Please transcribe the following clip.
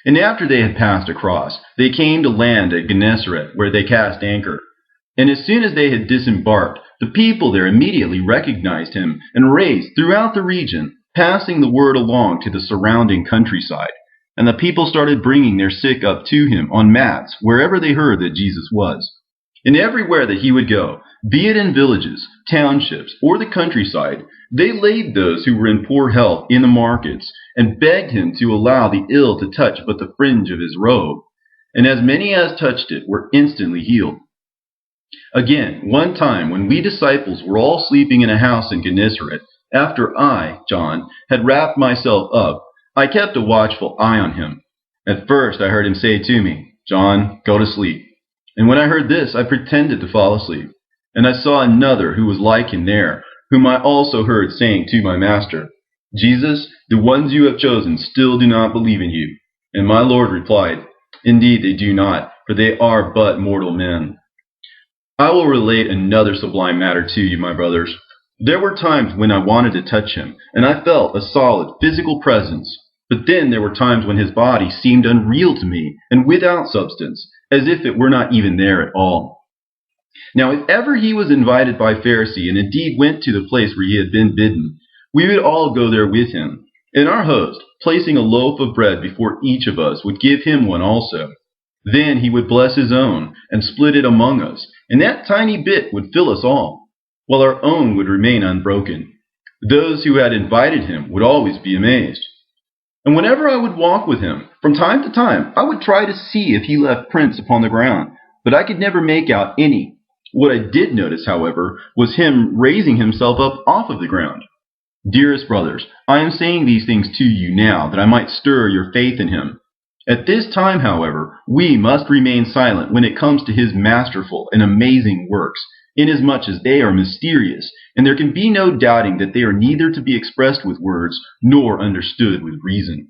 And after they had passed across, they came to land at Gennessaret, where they cast anchor. And as soon as they had disembarked, the people there immediately recognized him and raised throughout the region, passing the word along to the surrounding countryside. And the people started bringing their sick up to him on mats wherever they heard that Jesus was. And everywhere that he would go, be it in villages, townships, or the countryside, they laid those who were in poor health in the markets, and begged him to allow the ill to touch but the fringe of his robe. And as many as touched it were instantly healed. Again, one time when we disciples were all sleeping in a house in Gennessaret, after I, John, had wrapped myself up, I kept a watchful eye on him. At first I heard him say to me, "John, go to sleep." And when I heard this, I pretended to fall asleep. And I saw another who was like him there, whom I also heard saying to my master, "Jesus, the ones you have chosen still do not believe in you." And my Lord replied, "Indeed they do not, for they are but mortal men." I will relate another sublime matter to you, my brothers. There were times when I wanted to touch him, and I felt a solid physical presence. But then there were times when his body seemed unreal to me and without substance, as if it were not even there at all. Now if ever he was invited by Pharisee, and indeed went to the place where he had been bidden, we would all go there with him. And our host, placing a loaf of bread before each of us, would give him one also. Then he would bless his own, and split it among us, and that tiny bit would fill us all, while our own would remain unbroken. Those who had invited him would always be amazed. And whenever I would walk with him, from time to time, I would try to see if he left prints upon the ground, but I could never make out any. What I did notice, however, was him raising himself up off of the ground. Dearest brothers, I am saying these things to you now, that I might stir your faith in him. At this time, however, we must remain silent when it comes to his masterful and amazing works, inasmuch as they are mysterious, and there can be no doubting that they are neither to be expressed with words nor understood with reason.